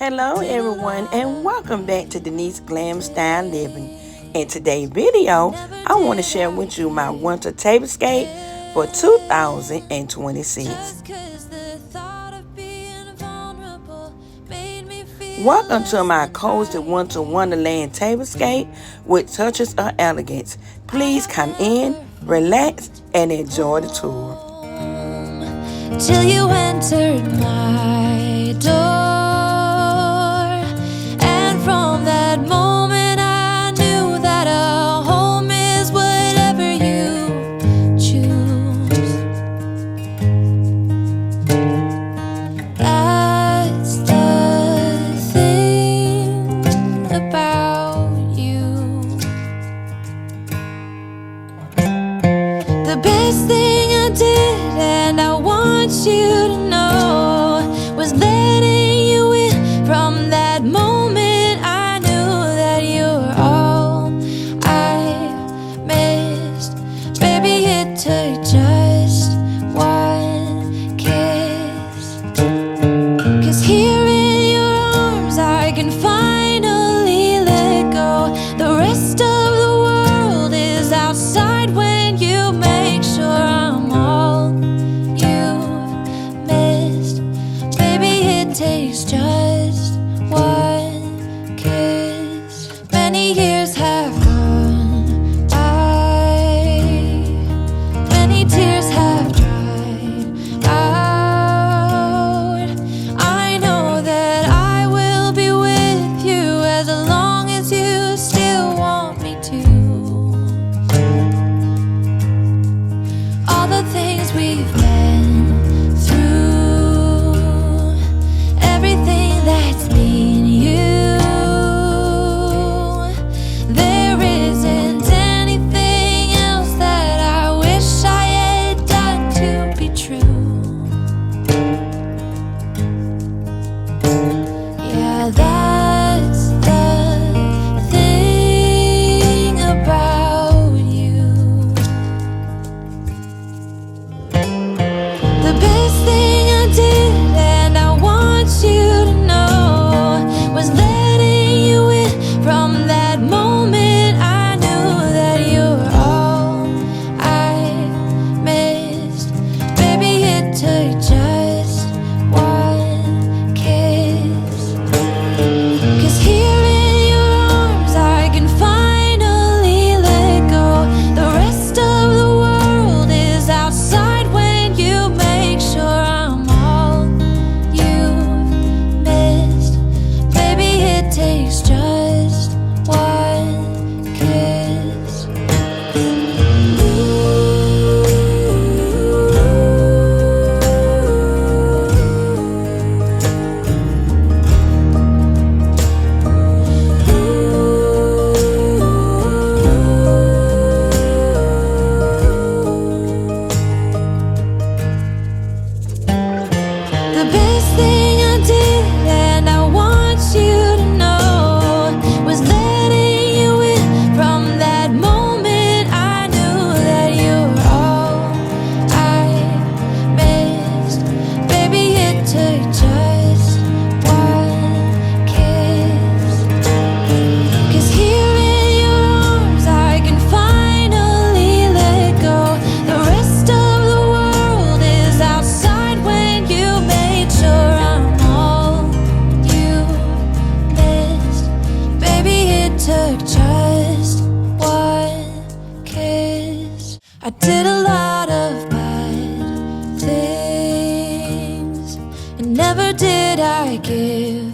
Hello everyone and welcome back to Denise Glam Style Living. In today's video, I want to share with you my winter tablescape for 2026. Welcome to my cozy winter Wonderland tablescape with touches of elegance. Please come in, relax, and enjoy the tour. Till you entered my door. From that moment I knew that a home is whatever you choose. That's the thing about you. The best thing I did, and I want you to know, was letting you in from that moment. Took just one kiss. 'Cause here in your arms I can finally let go. The rest of the world is outside when you make sure I'm all you've missed. Baby, it takes just one kiss. Many years have gone by, tears have dried out. I know that I will be with you as long as you still want me to. All the things we've been through, everything that's been you, there isn't anything else that I wish I to be true. Yeah, that's the thing about you. The best thing I did, and I want you to know, was letting you in from that moment. I knew that you were all I missed. Took just one kiss. 'Cause here in your arms I can finally let go. The rest of the world is outside when you make sure I'm all you've missed. Baby, it takes just one kiss. The best thing I did, and I want you to know, was letting you in from that moment. I knew that you were all I missed. Baby, it took just one kiss. 'Cause here in your arms I can finally let go. The rest of the world is outside when you made sure I'm all you missed. Baby, it took just one kiss. I did a lot of bad things, and never did I give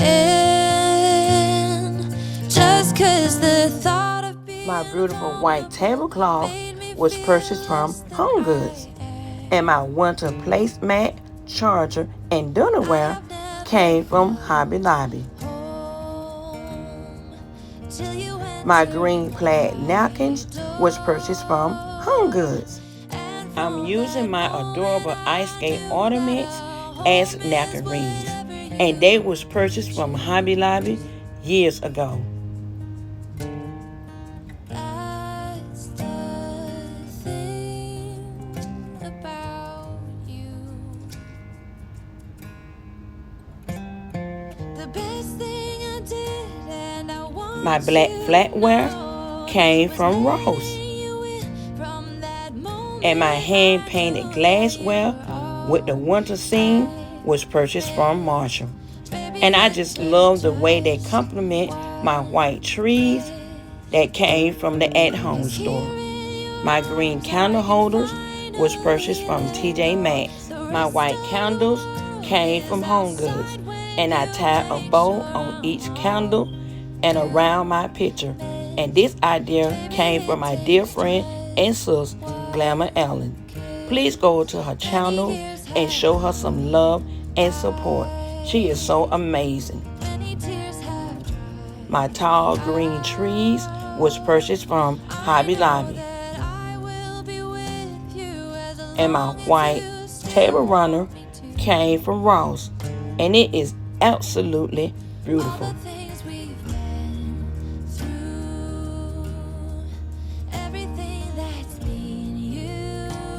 in, just 'cause the thought of being My beautiful white tablecloth was purchased from HomeGoods, and my winter placemat, charger, and dinnerware came from Hobby Lobby. My green plaid napkins was purchased from HomeGoods. I'm using my adorable ice skate ornaments as napkin rings, and they was purchased from Hobby Lobby years ago. My black flatware came from Ross. And my hand-painted glassware with the winter scene was purchased from Marshall. And I just love the way they complement my white trees that came from the at-home store. My green candle holders was purchased from TJ Maxx. My white candles came from HomeGoods, and I tied a bow on each candle and around my picture. And this idea came from my dear friend and sis, Glam Ellen. Please go to her channel and show her some love and support. She is so amazing. My tall green trees was purchased from Hobby Lobby. And my white table runner came from Ross. And it is absolutely beautiful.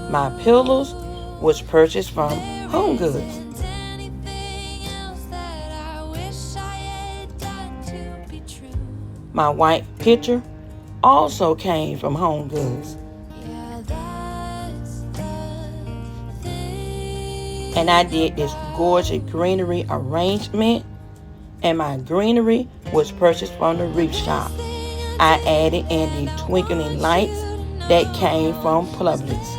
My pillows was purchased from HomeGoods. My white picture also came from HomeGoods. And I did this gorgeous greenery arrangement, and my greenery was purchased from the reef shop. I added in the twinkling lights that came from Publix.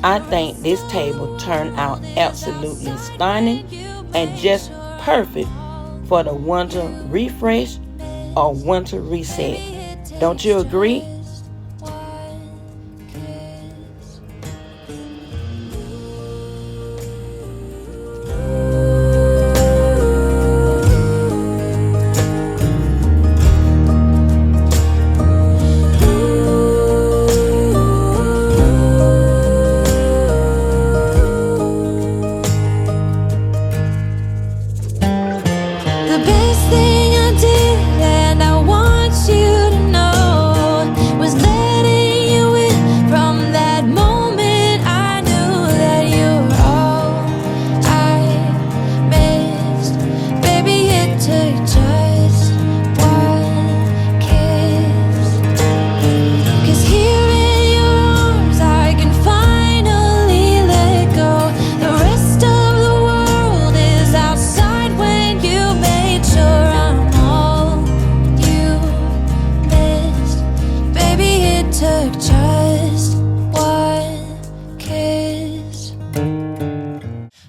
I think this table turned out absolutely stunning and just perfect for the winter refresh or winter reset. Don't you agree?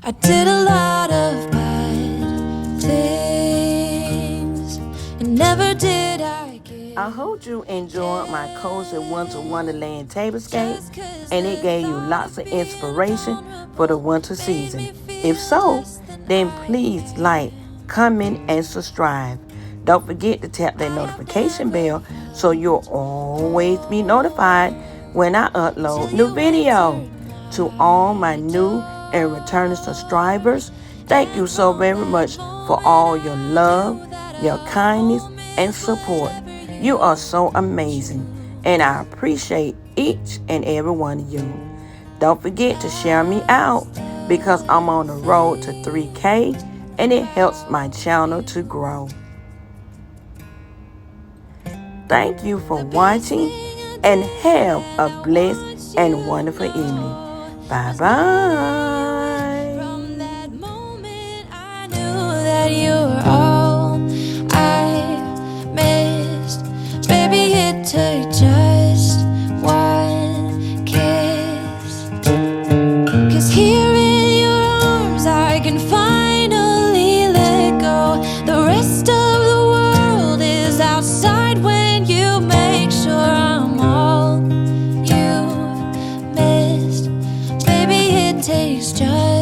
I did a lot of bad things, and never did I get. I hope you enjoyed my cozy winter Wonderland tablescape, and it gave you lots of inspiration for the winter season. If so, then please like, comment, and subscribe. Don't forget to tap that notification bell so you'll always be notified when I upload new video. To all my new and returning subscribers, thank you so very much for all your love, your kindness, and support. You are so amazing, and I appreciate each and every one of you. Don't forget to share me out because I'm on the road to 3K, and it helps my channel to grow. Thank you for watching, and have a blessed and wonderful evening. Bye-bye. From that moment I knew that you were all I missed. Baby, it took just one kiss. 'Cause here in your arms I can finally let go. The rest of the world is outside when you make sure I'm all you've missed. Baby, it takes just